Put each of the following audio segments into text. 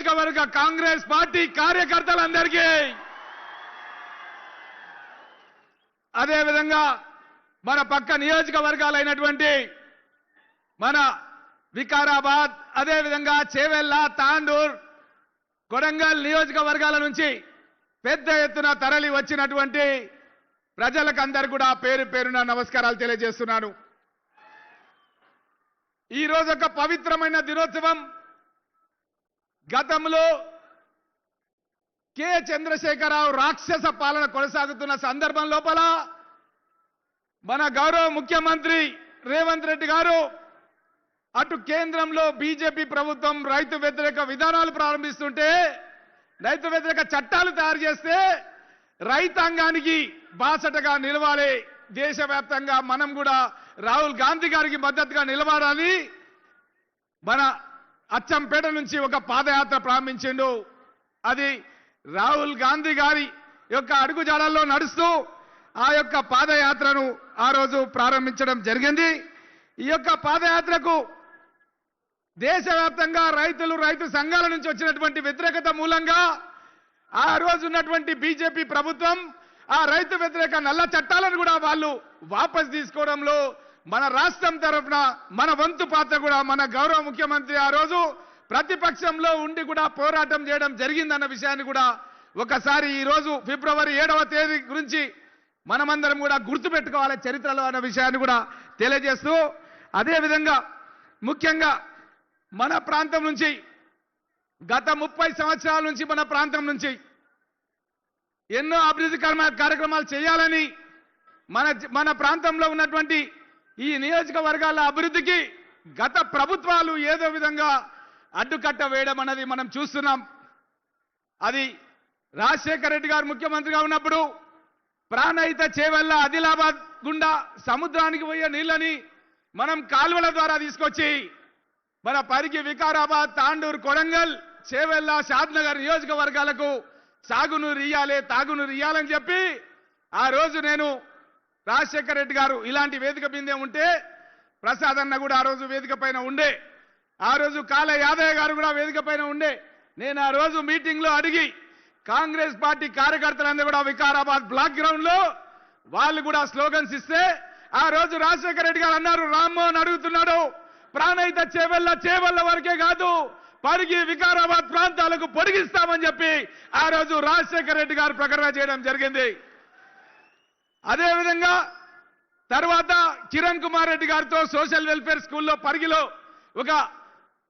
నియోజకవర్గ కాంగ్రెస్ పార్టీ కార్యకర్తలందరికీ అదే విధంగా మన పక్క నియోజకవర్గాలైనటువంటి మన వికారాబాద్ అదే విధంగా చేవెళ్ళ తాండూర్ కొడంగల్ నియోజకవర్గాల నుంచి పెద్ద ఎత్తున తరలి వచ్చినటువంటి ప్రజలకందరూ కూడా పేరు పేరున నమస్కారాలు తెలియజేస్తున్నాను. ఈ రోజు ఒక పవిత్రమైన దినోత్సవం. గతంలో కె చంద్రశేఖరరావు రాక్షస పాలన కొనసాగుతున్న సందర్భం లోపల మన గౌరవ ముఖ్యమంత్రి రేవంత్ రెడ్డి గారు అటు కేంద్రంలో బీజేపీ ప్రభుత్వం రైతు వ్యతిరేక విధానాలు ప్రారంభిస్తుంటే రైతు వ్యతిరేక చట్టాలు తయారు చేస్తే రైతాంగానికి బాసటగా నిలవాలి, దేశవ్యాప్తంగా మనం కూడా రాహుల్ గాంధీ గారికి మద్దతుగా నిలబడాలి, మన అచ్చంపేట నుంచి ఒక పాదయాత్ర ప్రారంభించిండు. అది రాహుల్ గాంధీ గారి యొక్క అడుగుజాడల్లో నడుస్తూ ఆ యొక్క పాదయాత్రను ఆ రోజు ప్రారంభించడం జరిగింది. ఈ యొక్క పాదయాత్రకు దేశవ్యాప్తంగా రైతులు రైతు సంఘాల నుంచి వచ్చినటువంటి వ్యతిరేకత మూలంగా ఆ రోజు ఉన్నటువంటి బీజేపీ ప్రభుత్వం ఆ రైతు వ్యతిరేక నల్ల చట్టాలను కూడా వాళ్ళు వాపస్ తీసుకోవడంలో మన రాష్ట్రం తరఫున మన వంతు పాత్ర కూడా మన గౌరవ ముఖ్యమంత్రి ఆ రోజు ప్రతిపక్షంలో ఉండి కూడా పోరాటం చేయడం జరిగిందన్న విషయాన్ని కూడా ఒకసారి ఈ రోజు ఫిబ్రవరి 7వ తేదీ గురించి మనమందరం కూడా గుర్తుపెట్టుకోవాలి చరిత్రలో అన్న విషయాన్ని కూడా తెలియజేస్తూ, అదేవిధంగా ముఖ్యంగా మన ప్రాంతం నుంచి గత 30 సంవత్సరాల నుంచి మన ప్రాంతం నుంచి ఎన్నో అభివృద్ధి కార్యక్రమాలు చేయాలని మన ప్రాంతంలో ఉన్నటువంటి ఈ నియోజకవర్గాల అభివృద్ధికి గత ప్రభుత్వాలు ఏదో విధంగా అడ్డుకట్ట వేయడం అనేది మనం చూస్తున్నాం. అది రాజశేఖర రెడ్డి గారు ముఖ్యమంత్రిగా ఉన్నప్పుడు ప్రాణహిత చేవెళ్ళ ఆదిలాబాద్ గుండా సముద్రానికి పోయే నీళ్ళని మనం కాలువల ద్వారా తీసుకొచ్చి మన పరిగి వికారాబాద్ తాండూరు కొడంగల్ చేవెళ్ళ షాద్నగర్ నియోజకవర్గాలకు సాగునీరు ఇయ్యాలి తాగునీరు ఇయ్యాలని చెప్పి ఆ రోజు నేను రాజశేఖర రెడ్డి గారు ఇలాంటి వేదిక మీదే ఉంటే ప్రసాద్ అన్న కూడా ఆ రోజు వేదిక పైన ఉండే, ఆ రోజు కాళ యాదయ్య గారు కూడా వేదిక పైన ఉండే. నేను ఆ రోజు మీటింగ్ లో అడిగి కాంగ్రెస్ పార్టీ కార్యకర్తలందరూ కూడా వికారాబాద్ బ్లాక్ గ్రౌండ్ లో వాళ్ళు కూడా స్లోగన్స్ ఇస్తే ఆ రోజు రాజశేఖర రెడ్డి గారు అన్నారు, రామ్మోహన్ అడుగుతున్నాడు ప్రాణహిత చేవెళ్ళ వరకే కాదు పరిగి వికారాబాద్ ప్రాంతాలకు పొడిగిస్తామని చెప్పి ఆ రోజు రాజశేఖర రెడ్డి గారు ప్రకటన చేయడం జరిగింది. అదేవిధంగా తర్వాత కిరణ్ కుమార్ రెడ్డి గారితో సోషల్ వెల్ఫేర్ స్కూల్లో పరిగిలో ఒక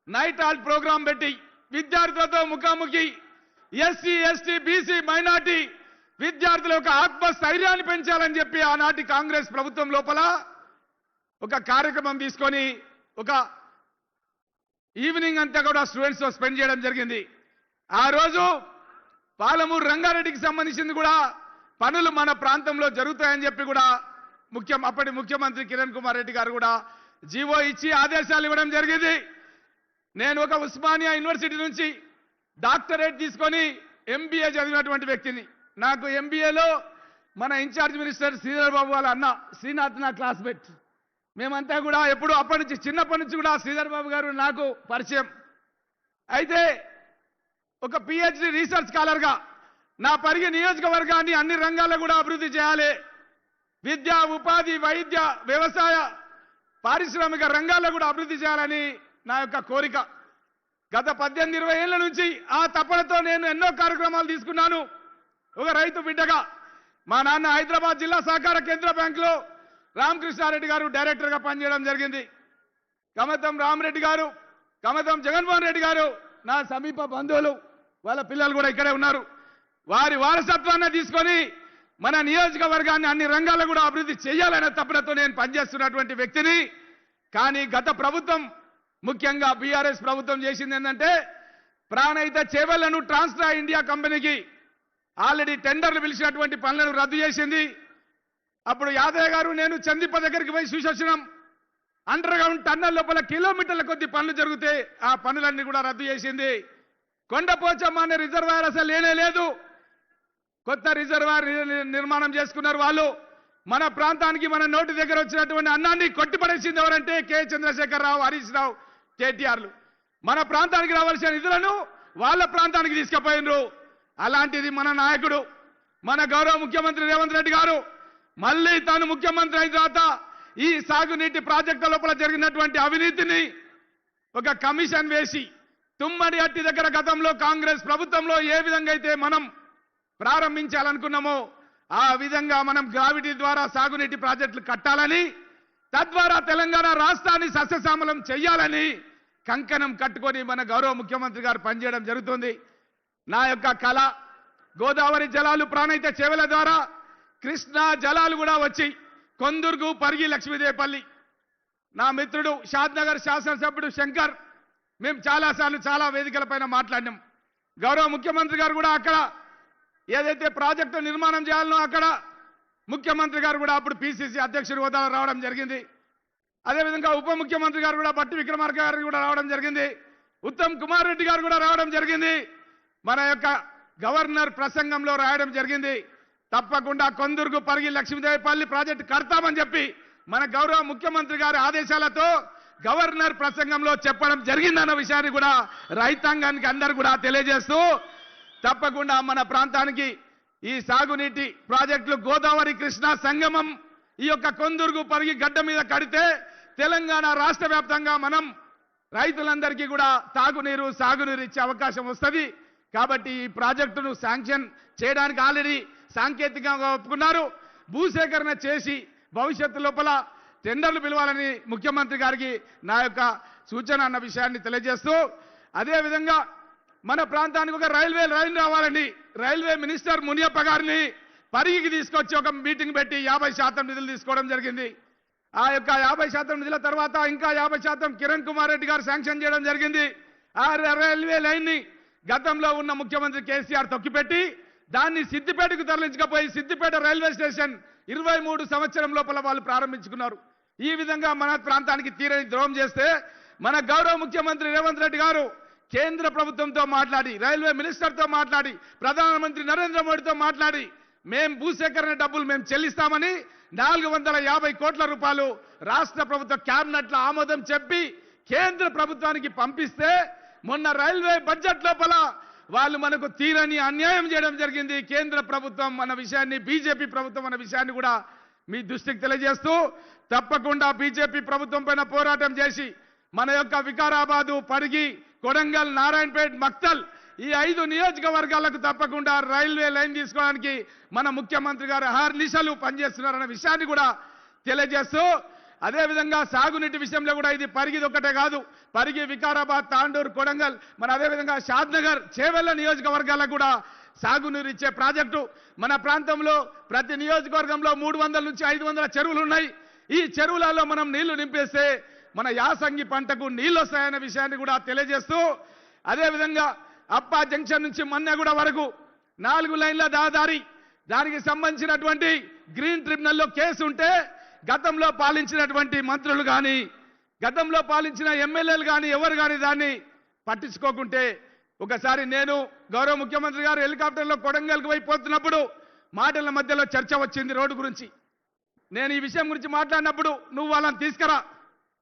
నైట్ హాల్ట్ ప్రోగ్రాం పెట్టి విద్యార్థులతో ముఖాముఖి ఎస్సీ ఎస్టీ బీసీ మైనార్టీ విద్యార్థుల యొక్క ఆత్మస్థైర్యాన్ని పెంచాలని చెప్పి ఆనాటి కాంగ్రెస్ ప్రభుత్వం లోపల ఒక కార్యక్రమం తీసుకొని ఒక ఈవినింగ్ అంతా కూడా స్టూడెంట్స్ తో స్పెండ్ చేయడం జరిగింది. ఆ రోజు పాలమూరు రంగారెడ్డికి సంబంధించింది కూడా పనులు మన ప్రాంతంలో జరుగుతాయని చెప్పి కూడా అప్పటి ముఖ్యమంత్రి కిరణ్ కుమార్ రెడ్డి గారు కూడా జీవో ఇచ్చి ఆదేశాలు ఇవ్వడం జరిగింది. నేను ఒక ఉస్మానియా యూనివర్సిటీ నుంచి డాక్టరేట్ తీసుకొని ఎంబీఏ చదివినటువంటి వ్యక్తిని. నాకు ఎంబీఏలో మన ఇన్ఛార్జ్ మినిస్టర్ శ్రీధర్ బాబు వాళ్ళ అన్న శ్రీనాథ్ నా క్లాస్మేట్. మేమంతా కూడా ఎప్పుడు అప్పటి నుంచి చిన్నప్పటి నుంచి కూడా శ్రీధర్ బాబు గారు నాకు పరిచయం. అయితే ఒక పిహెచ్డి రీసెర్చ్ స్కాలర్గా నా పరిగి నియోజకవర్గాన్ని అన్ని రంగాల్లో కూడా అభివృద్ధి చేయాలి, విద్య ఉపాధి వైద్య వ్యవసాయ పారిశ్రామిక రంగాల్లో కూడా అభివృద్ధి చేయాలని నా యొక్క కోరిక. గత 18-20 ఏళ్ల నుంచి ఆ తపనతో నేను ఎన్నో కార్యక్రమాలు తీసుకున్నాను. ఒక రైతు బిడ్డగా మా నాన్న హైదరాబాద్ జిల్లా సహకార కేంద్ర బ్యాంకులో రామకృష్ణారెడ్డి గారు డైరెక్టర్గా పనిచేయడం జరిగింది. కమతం రామరెడ్డి గారు కమతం జగన్మోహన్ రెడ్డి గారు నా సమీప బంధువులు, వాళ్ళ పిల్లలు కూడా ఇక్కడే ఉన్నారు. వారి వారసత్వాన్ని తీసుకొని మన నియోజకవర్గాన్ని అన్ని రంగాల్లో కూడా అభివృద్ధి చేయాలనే తపనతో నేను పనిచేస్తున్నటువంటి వ్యక్తిని. కానీ గత ప్రభుత్వం ముఖ్యంగా బీఆర్ఎస్ ప్రభుత్వం చేసింది ఏంటంటే ప్రాణహిత చేవెళ్లను ట్రాన్స్ట్రా ఇండియా కంపెనీకి ఆల్రెడీ టెండర్లు పిలిచినటువంటి పనులను రద్దు చేసింది. అప్పుడు యాదయ్య గారు నేను చందిప్ప దగ్గరికి పోయి చూసి వచ్చినాం. అండర్ గ్రౌండ్ టన్నల్ లోపల కిలోమీటర్ల కొద్ది పనులు జరిగితే ఆ పనులన్నీ కూడా రద్దు చేసింది. కొండపోచమ్మ అనే రిజర్వాయర్ అసలు లేనే లేదు, కొత్త రిజర్వాయర్ నిర్మాణం చేసుకున్నారు వాళ్ళు. మన ప్రాంతానికి మన నోటి దగ్గర వచ్చినటువంటి అన్నాన్ని కొట్టిపడేసింది ఎవరంటే కె చంద్రశేఖరరావు, హరీష్ రావు, కేటీఆర్లు. మన ప్రాంతానికి రావాల్సిన నిధులను వాళ్ళ ప్రాంతానికి తీసుకుపోయినరు. అలాంటిది మన నాయకుడు మన గౌరవ ముఖ్యమంత్రి రేవంత్ రెడ్డి గారు మళ్ళీ తాను ముఖ్యమంత్రి అయిన తర్వాత ఈ సాగునీటి ప్రాజెక్టుల లోపల జరిగినటువంటి అవినీతిని ఒక కమిషన్ వేసి తుమ్మడి అట్టి దగ్గర గతంలో కాంగ్రెస్ ప్రభుత్వంలో ఏ విధంగా అయితే మనం ప్రారంభించాలనుకున్నామో ఆ విధంగా మనం గ్రావిటీ ద్వారా సాగునీటి ప్రాజెక్టులు కట్టాలని తద్వారా తెలంగాణ రాష్ట్రాన్ని సస్యశ్యామలం చేయాలని కంకణం కట్టుకొని మన గౌరవ ముఖ్యమంత్రి గారు పనిచేయడం జరుగుతుంది. నా యొక్క కళ గోదావరి జలాలు ప్రాణహిత చేవెల ద్వారా కృష్ణా జలాలు కూడా వచ్చి కొందుర్గు పరిగి లక్ష్మీదేవపల్లి నా మిత్రుడు షాద్నగర్ శాసనసభ్యుడు శంకర్ మేము చాలాసార్లు చాలా వేదికలపైన మాట్లాడినాం. గౌరవ ముఖ్యమంత్రి గారు కూడా అక్కడ ఏదైతే ప్రాజెక్టు నిర్మాణం చేయాలనో అక్కడ ముఖ్యమంత్రి గారు కూడా అప్పుడు పిసిసి అధ్యక్షుడి హోదాలో రావడం జరిగింది. అదేవిధంగా ఉప ముఖ్యమంత్రి గారు కూడా బట్టి విక్రమార్క గారు కూడా రావడం జరిగింది. ఉత్తమ్ కుమార్ రెడ్డి గారు కూడా రావడం జరిగింది. మన యొక్క గవర్నర్ ప్రసంగంలో రాయడం జరిగింది. తప్పకుండా కొందుర్గు పరిగి లక్ష్మీదేవిపల్లి ప్రాజెక్టు కడతామని చెప్పి మన గౌరవ ముఖ్యమంత్రి గారి ఆదేశాలతో గవర్నర్ ప్రసంగంలో చెప్పడం జరిగిందన్న విషయాన్ని కూడా రైతాంగానికి అందరూ కూడా తెలియజేస్తూ తప్పకుండా మన ప్రాంతానికి ఈ సాగునీటి ప్రాజెక్టులు గోదావరి కృష్ణా సంగమం ఈ యొక్క కొందుర్గు పరిగి గడ్డ మీద కడితే తెలంగాణ రాష్ట్ర వ్యాప్తంగా మనం రైతులందరికీ కూడా తాగునీరు సాగునీరు ఇచ్చే అవకాశం వస్తుంది. కాబట్టి ఈ ప్రాజెక్టును శాంక్షన్ చేయడానికి ఆల్రెడీ సాంకేతికంగా ఒప్పుకున్నారు. భూసేకరణ చేసి భవిష్యత్తు లోపల టెండర్లు పిలవాలని ముఖ్యమంత్రి గారికి నా యొక్క సూచన అన్న విషయాన్ని తెలియజేస్తూ అదేవిధంగా మన ప్రాంతానికి ఒక రైల్వే లైన్ రావాలని రైల్వే మినిస్టర్ మునియప్ప గారిని పరిగికి తీసుకొచ్చి ఒక మీటింగ్ పెట్టి 50% నిధులు తీసుకోవడం జరిగింది. ఆ యొక్క 50% నిధుల తర్వాత ఇంకా 50% కిరణ్ కుమార్ రెడ్డి గారు శాంక్షన్ చేయడం జరిగింది. ఆ రైల్వే లైన్ ని గతంలో ఉన్న ముఖ్యమంత్రి కేసీఆర్ తొక్కిపెట్టి దాన్ని సిద్దిపేటకు తరలించకపోయి సిద్దిపేట రైల్వే స్టేషన్ 23 సంవత్సరం లోపల వాళ్ళు ప్రారంభించుకున్నారు. ఈ విధంగా మన ప్రాంతానికి తీరని ద్రోహం చేస్తే మన గౌరవ ముఖ్యమంత్రి రేవంత్ రెడ్డి గారు కేంద్ర ప్రభుత్వంతో మాట్లాడి రైల్వే మినిస్టర్తో మాట్లాడి ప్రధానమంత్రి నరేంద్ర మోడీతో మాట్లాడి మేము భూసేకరణ డబ్బులు మేము చెల్లిస్తామని 450 కోట్ల రూపాయలు రాష్ట్ర ప్రభుత్వ క్యాబినెట్లో ఆమోదం చెప్పి కేంద్ర ప్రభుత్వానికి పంపిస్తే మొన్న రైల్వే బడ్జెట్ లోపల వాళ్ళు మనకు తీరని అన్యాయం చేయడం జరిగింది. కేంద్ర ప్రభుత్వం మన విషయాన్ని బీజేపీ ప్రభుత్వం అన్న విషయాన్ని కూడా మీ దృష్టికి తెలియజేస్తూ తప్పకుండా బీజేపీ ప్రభుత్వం పైన పోరాటం చేసి మన యొక్క వికారాబాదు పరిగి కొడంగల్ నారాయణపేట్ మక్తల్ ఈ 5 నియోజకవర్గాలకు తప్పకుండా రైల్వే లైన్ తీసుకోవడానికి మన ముఖ్యమంత్రి గారు అహర్నిశలు పనిచేస్తున్నారన్న విషయాన్ని కూడా తెలియజేస్తూ అదేవిధంగా సాగునీటి విషయంలో కూడా ఇది పరిగిది ఒకటే కాదు పరిగి వికారాబాద్ తాండూరు కొడంగల్ మన అదేవిధంగా షాద్నగర్ చేవెళ్ల నియోజకవర్గాలకు కూడా సాగునీరు ఇచ్చే ప్రాజెక్టు మన ప్రాంతంలో ప్రతి నియోజకవర్గంలో 300 నుంచి 500 చెరువులు ఉన్నాయి. ఈ చెరువులలో మనం నీళ్లు నింపేస్తే మన యాసంగి పంటకు నీళ్లు వస్తాయన్న విషయాన్ని కూడా తెలియజేస్తూ అదేవిధంగా అప్పా జంక్షన్ నుంచి మన్నెగూడ వరకు 4 లైన్ల రహదారి దానికి సంబంధించినటువంటి గ్రీన్ ట్రిబ్యునల్లో కేసు ఉంటే గతంలో పాలించినటువంటి మంత్రులు కానీ గతంలో పాలించిన ఎమ్మెల్యేలు కానీ ఎవరు కానీ దాన్ని పట్టించుకోకుంటే ఒకసారి నేను గౌరవ ముఖ్యమంత్రి గారు హెలికాప్టర్లో కొడంగల్కి పోతున్నప్పుడు మాటల మధ్యలో చర్చ వచ్చింది రోడ్డు గురించి. నేను ఈ విషయం గురించి మాట్లాడినప్పుడు నువ్వు వాళ్ళని తీసుకురా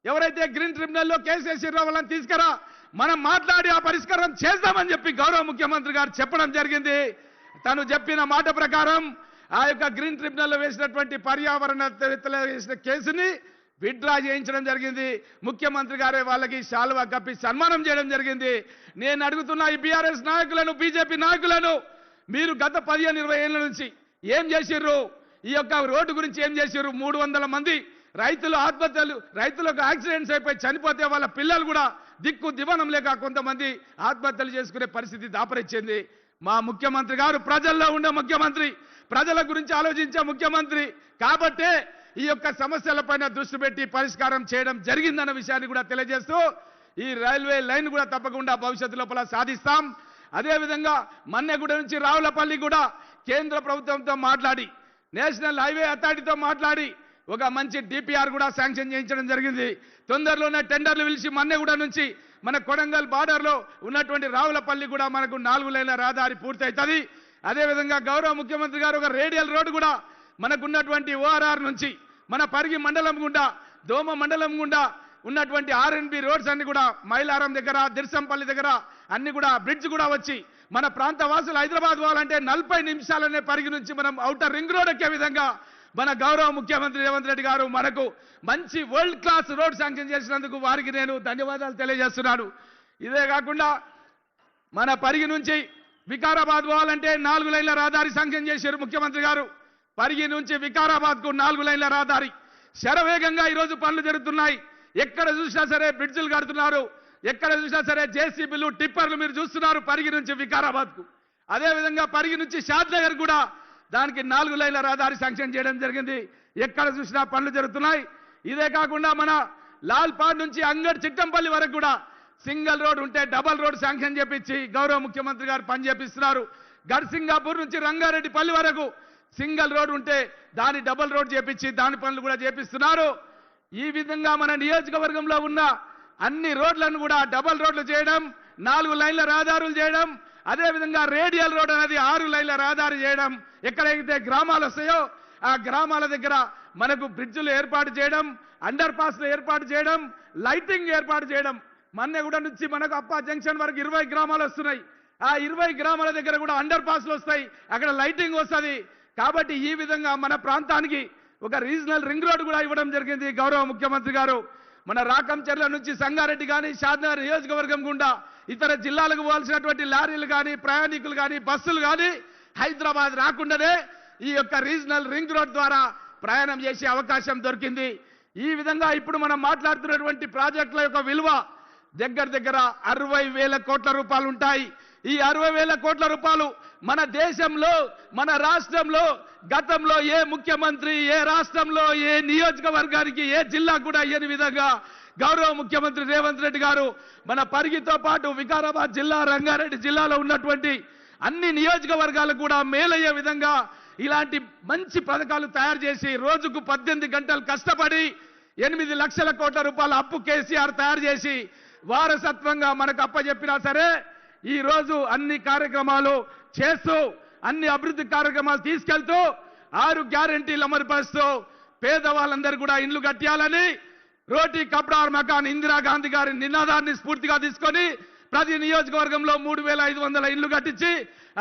ఎవరైతే గ్రీన్ ట్రిబ్యునల్లో కేసు వేసిర్రో వాళ్ళని తీసుకురా మనం మాట్లాడి ఆ పరిష్కారం చేద్దామని చెప్పి గౌరవ ముఖ్యమంత్రి గారు చెప్పడం జరిగింది. తను చెప్పిన మాట ప్రకారం ఆ యొక్క గ్రీన్ ట్రిబ్యునల్లో వేసినటువంటి పర్యావరణ వేసిన కేసుని విత్డ్రా చేయించడం జరిగింది. ముఖ్యమంత్రి గారే వాళ్ళకి శాలువా కప్పి సన్మానం చేయడం జరిగింది. నేను అడుగుతున్న ఈ బీఆర్ఎస్ నాయకులను బీజేపీ నాయకులను మీరు గత 15-20 ఏళ్ల నుంచి ఏం చేసిర్రు ఈ యొక్క రోడ్డు గురించి ఏం చేసిర్రు 300 మంది రైతులు ఆత్మహత్యలు రైతులకు యాక్సిడెంట్స్ అయిపోయి చనిపోతే వాళ్ళ పిల్లలు కూడా దిక్కు దివనం లేక కొంతమంది ఆత్మహత్యలు చేసుకునే పరిస్థితి దాపరిచ్చింది. మా ముఖ్యమంత్రి గారు ప్రజల్లో ఉండే ముఖ్యమంత్రి ప్రజల గురించి ఆలోచించే ముఖ్యమంత్రి కాబట్టే ఈ యొక్క సమస్యలపైన దృష్టి పెట్టి పరిష్కారం చేయడం జరిగిందన్న విషయాన్ని కూడా తెలియజేస్తూ ఈ రైల్వే లైన్ కూడా తప్పకుండా భవిష్యత్తు లోపల సాధిస్తాం. అదేవిధంగా మన్నెగూడ నుంచి రావులపల్లి కూడా కేంద్ర ప్రభుత్వంతో మాట్లాడి నేషనల్ హైవే అథారిటీతో మాట్లాడి ఒక మంచి డిపిఆర్ కూడా శాంక్షన్ చేయించడం జరిగింది. తొందరలోనే టెండర్లు పిలిచి మన్నెగూడ నుంచి మన కొడంగల్ బార్డర్లో ఉన్నటువంటి రావులపల్లి కూడా మనకు 4 లైన్ల రహదారి పూర్తవుతుంది. అదేవిధంగా గౌరవ ముఖ్యమంత్రి గారు ఒక రేడియల్ రోడ్డు కూడా మనకున్నటువంటి ఓఆర్ఆర్ నుంచి మన పరిగి మండలం గుండా దోమ మండలం గుండా ఉన్నటువంటి ఆర్ఎన్బి రోడ్స్ అన్ని కూడా మైలారం దగ్గర దిర్సంపల్లి దగ్గర అన్ని కూడా బ్రిడ్జ్ కూడా వచ్చి మన ప్రాంత వాసులు హైదరాబాద్ పోవాలంటే 40 నిమిషాలనే పరిగి నుంచి మనం ఔటర్ రింగ్ రోడ్ ఎక్కే విధంగా మన గౌరవ ముఖ్యమంత్రి రేవంత్ రెడ్డి గారు మనకు మంచి వరల్డ్ క్లాస్ రోడ్ శాంక్షన్ చేసినందుకు వారికి నేను ధన్యవాదాలు తెలియజేస్తున్నాను. ఇదే కాకుండా మన పరిగి నుంచి వికారాబాద్ పోవాలంటే 4 లైన్ల రహదారి శాంక్షన్ చేశారు ముఖ్యమంత్రి గారు. పరిగి నుంచి వికారాబాద్కు 4 లైన్ల రహదారి శరవేగంగా ఈరోజు పనులు జరుగుతున్నాయి. ఎక్కడ చూసినా సరే బ్రిడ్జిలు కడుతున్నారు, ఎక్కడ చూసినా సరే జేసీబీలు టిప్పర్లు మీరు చూస్తున్నారు పరిగి నుంచి వికారాబాద్కు. అదేవిధంగా పరిగి నుంచి షాద్నగర్ కూడా దానికి 4 లైన్ల రహదారి శాంక్షన్ చేయడం జరిగింది. ఎక్కడ చూసినా పనులు జరుగుతున్నాయి. ఇదే కాకుండా మన లాల్పాడ్ నుంచి అంగడ్ చిట్టంపల్లి వరకు కూడా సింగిల్ రోడ్ ఉంటే డబల్ రోడ్ శాంక్షన్ చేపించి గౌరవ ముఖ్యమంత్రి గారు పని చేపిస్తున్నారు. గడ్సింగాపూర్ నుంచి రంగారెడ్డిపల్లి వరకు సింగిల్ రోడ్ ఉంటే దాని డబల్ రోడ్ చేపించి దాని పనులు కూడా చేపిస్తున్నారు. ఈ విధంగా మన నియోజకవర్గంలో ఉన్న అన్ని రోడ్లను కూడా డబల్ రోడ్లు చేయడం, 4 లైన్ల రహదారులు చేయడం, అదేవిధంగా రేడియల్ రోడ్ అనేది 6 లైన్ల రహదారి చేయడం, ఎక్కడైతే గ్రామాలు వస్తాయో ఆ గ్రామాల దగ్గర మనకు బ్రిడ్జులు ఏర్పాటు చేయడం, అండర్ పాస్లు ఏర్పాటు చేయడం, లైటింగ్ ఏర్పాటు చేయడం. మన్నెగూడ నుంచి మనకు అప్ప జంక్షన్ వరకు 20 గ్రామాలు వస్తున్నాయి. ఆ 20 గ్రామాల దగ్గర కూడా అండర్ పాస్లు వస్తాయి, అక్కడ లైటింగ్ వస్తుంది. కాబట్టి ఈ విధంగా మన ప్రాంతానికి ఒక రీజనల్ రింగ్ రోడ్ కూడా ఇవ్వడం జరిగింది గౌరవ ముఖ్యమంత్రి గారు. మన రాకంచెర్ల నుంచి సంగారెడ్డి కానీ షాద్నగర్ నియోజకవర్గం గుండా ఇతర జిల్లాలకు పోవాల్సినటువంటి లారీలు కానీ ప్రయాణికులు కానీ బస్సులు కానీ హైదరాబాద్ రాకుండానే ఈ యొక్క రీజనల్ రింగ్ రోడ్ ద్వారా ప్రయాణం చేసే అవకాశం దొరికింది. ఈ విధంగా ఇప్పుడు మనం మాట్లాడుతున్నటువంటి ప్రాజెక్టుల యొక్క విలువ దగ్గర 60,000 కోట్ల రూపాయలు ఉంటాయి. ఈ 60,000 కోట్ల రూపాయలు మన దేశంలో మన రాష్ట్రంలో గతంలో ఏ ముఖ్యమంత్రి ఏ రాష్ట్రంలో ఏ నియోజకవర్గానికి ఏ జిల్లా కూడా ఇయ్యని విధంగా గౌరవ ముఖ్యమంత్రి రేవంత్ రెడ్డి గారు మన పరిగితో పాటు వికారాబాద్ జిల్లా రంగారెడ్డి జిల్లాలో ఉన్నటువంటి అన్ని నియోజకవర్గాలకు కూడా మేలయ్యే విధంగా ఇలాంటి మంచి పథకాలు తయారు చేసి రోజుకు 18 గంటలు కష్టపడి 8 లక్షల కోట్ల రూపాయల అప్పు కేసీఆర్ తయారు చేసి వారసత్వంగా మనకు అప్పచెప్పినా సరే ఈ రోజు అన్ని కార్యక్రమాలు చేస్తూ అన్ని అభివృద్ధి కార్యక్రమాలు తీసుకెళ్తూ 6 గ్యారెంటీలు అమలుపరుస్తూ పేదవాళ్ళందరూ కూడా ఇండ్లు కట్టాలని రోటీ కప్డా మకాన్ ఇందిరాగాంధీ గారి నినాదాన్ని స్ఫూర్తిగా తీసుకొని ప్రతి నియోజకవర్గంలో 3,500 ఇండ్లు కట్టించి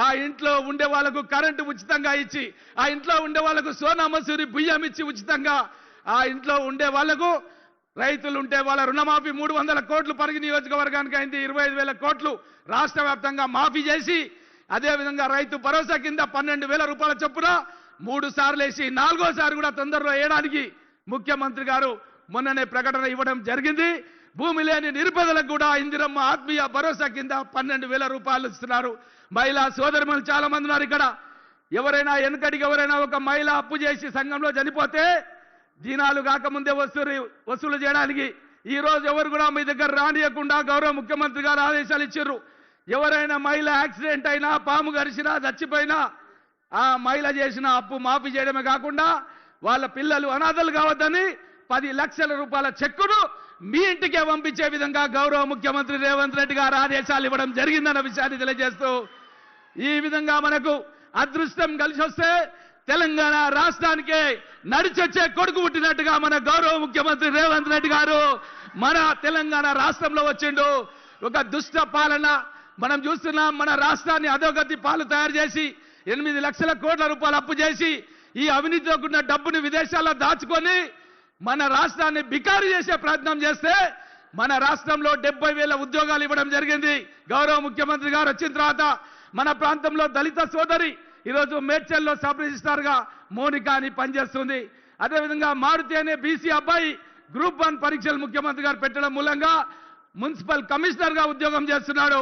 ఆ ఇంట్లో ఉండే వాళ్ళకు కరెంటు ఉచితంగా ఇచ్చి ఆ ఇంట్లో ఉండే వాళ్ళకు సోనా మసూరి బియ్యం ఇచ్చి ఉచితంగా ఆ ఇంట్లో ఉండే వాళ్లకు రైతులు ఉంటే వాళ్ళ రుణమాఫీ 300 కోట్లు పరిగి నియోజకవర్గానికి అయింది. 25,000 కోట్లు రాష్ట్ర వ్యాప్తంగా మాఫీ చేసి అదేవిధంగా రైతు భరోసా కింద 12,000 రూపాయల చొప్పున 3 సార్లు వేసి 4వ సారి కూడా తొందరలో వేయడానికి ముఖ్యమంత్రి గారు మొన్ననే ప్రకటన ఇవ్వడం జరిగింది. భూమి లేని నిరుపేదలకు కూడా ఇందిరమ్మ ఆత్మీయ భరోసా కింద 12,000 రూపాయలు ఇస్తున్నారు. మహిళా సోదరులు చాలా మంది ఉన్నారు ఇక్కడ. ఎవరైనా వెనకడికి ఎవరైనా ఒక మహిళ అప్పు చేసి సంఘంలో చనిపోతే దినాలు కాకముందే వసూలు చేయడానికి ఈ రోజు ఎవరు కూడా మీ దగ్గర రానియకుండా గౌరవ ముఖ్యమంత్రి గారు ఆదేశాలు ఇచ్చారు. ఎవరైనా మహిళ యాక్సిడెంట్ అయినా పాము గరిచినా చచ్చిపోయినా ఆ మహిళ చేసిన అప్పు మాఫీ చేయడమే కాకుండా వాళ్ళ పిల్లలు అనాథలు కావద్దని 10 లక్షల రూపాయల చెక్కును మీ ఇంటికే పంపించే విధంగా గౌరవ ముఖ్యమంత్రి రేవంత్ రెడ్డి గారు ఆదేశాలు ఇవ్వడం జరిగిందన్న విషయాన్ని తెలియజేస్తూ ఈ విధంగా మనకు అదృష్టం కలిసి వస్తే తెలంగాణ రాష్ట్రానికే నడిచొచ్చే కొడుకు పుట్టినట్టుగా మన గౌరవ ముఖ్యమంత్రి రేవంత్ రెడ్డి గారు మన తెలంగాణ రాష్ట్రంలో వచ్చిండు. ఒక దుష్ట పాలన మనం చూస్తున్నాం. మన రాష్ట్రాన్ని అధోగతి పాలు తయారు చేసి 8 లక్షల కోట్ల రూపాయలు అప్పు చేసి ఈ అవినీతితో కూడిన డబ్బుని విదేశాల్లో దాచుకొని మన రాష్ట్రాన్ని బికారు చేసే ప్రయత్నం చేస్తే మన రాష్ట్రంలో 70,000 ఉద్యోగాలు ఇవ్వడం జరిగింది. గౌరవ ముఖ్యమంత్రి గారు వచ్చిన తర్వాత మన ప్రాంతంలో దళిత సోదరి ఈరోజు మేడ్చల్లో సబ్ రిజిస్ట్రార్ గా మోనికా అని పనిచేస్తుంది. అదేవిధంగా మారుతి అనే బీసీ అబ్బాయి గ్రూప్ 1 పరీక్షలు ముఖ్యమంత్రి గారు పెట్టడం మూలంగా మున్సిపల్ కమిషనర్ గా ఉద్యోగం చేస్తున్నాడు.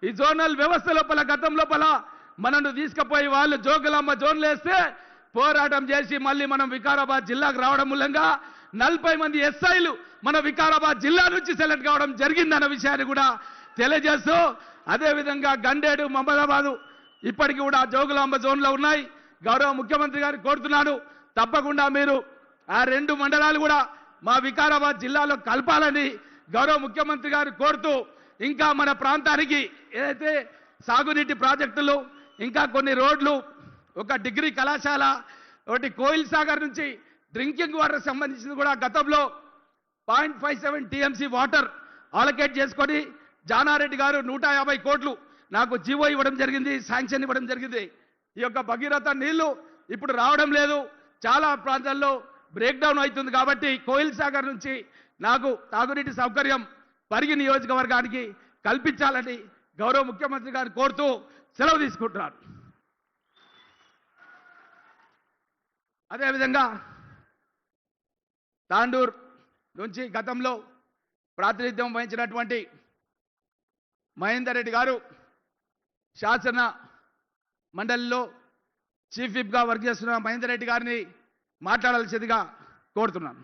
ఈ జోనల్ వ్యవస్థ లోపల గతం లోపల మనను తీసుకుపోయి వాళ్ళు జోగులాంబ జోన్లు వేస్తే పోరాటం చేసి మళ్ళీ మనం వికారాబాద్ జిల్లాకు రావడం మూలంగా 40 మంది ఎస్ఐలు మన వికారాబాద్ జిల్లా నుంచి సెలెక్ట్ కావడం జరిగిందన్న విషయాన్ని కూడా తెలియజేస్తూ అదేవిధంగా గండేడు మహమ్మదాబాదు ఇప్పటికీ కూడా జోగులాంబ జోన్లో ఉన్నాయి. గౌరవ ముఖ్యమంత్రి గారు కోరుతున్నాను తప్పకుండా మీరు ఆ 2 మండలాలు కూడా మా వికారాబాద్ జిల్లాలో కలపాలని గౌరవ ముఖ్యమంత్రి గారు కోరుతూ ఇంకా మన ప్రాంతానికి ఏదైతే సాగునీటి ప్రాజెక్టులు ఇంకా కొన్ని రోడ్లు ఒక డిగ్రీ కళాశాల ఒకటి కోయిల్ సాగర్ నుంచి డ్రింకింగ్ వాటర్ సంబంధించింది కూడా గతంలో 0.57 టీఎంసీ వాటర్ అలొకేట్ చేసుకొని జానారెడ్డి గారు 150 కోట్లు నాకు జీవో ఇవ్వడం జరిగింది, శాంక్షన్ ఇవ్వడం జరిగింది. ఈ యొక్క భగీరథ నీళ్లు ఇప్పుడు రావడం లేదు, చాలా ప్రాంతాల్లో బ్రేక్ డౌన్ అవుతుంది. కాబట్టి కోయిల్ సాగర్ నుంచి నాకు తాగునీటి సౌకర్యం పరిగి నియోజకవర్గానికి కల్పించాలని గౌరవ ముఖ్యమంత్రి గారు కోరుతూ సెలవు తీసుకుంటున్నారు. అదేవిధంగా తాండూర్ నుంచి గతంలో ప్రాతినిధ్యం వహించినటువంటి మహేందర్ రెడ్డి గారు శాసన మండలిలో చీఫ్ విప్గా వర్క్ చేస్తున్న మహేందర్ రెడ్డి గారిని మాట్లాడాల్సిందిగా కోరుతున్నాను.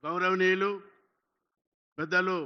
గౌరవనీయులు పెద్దలు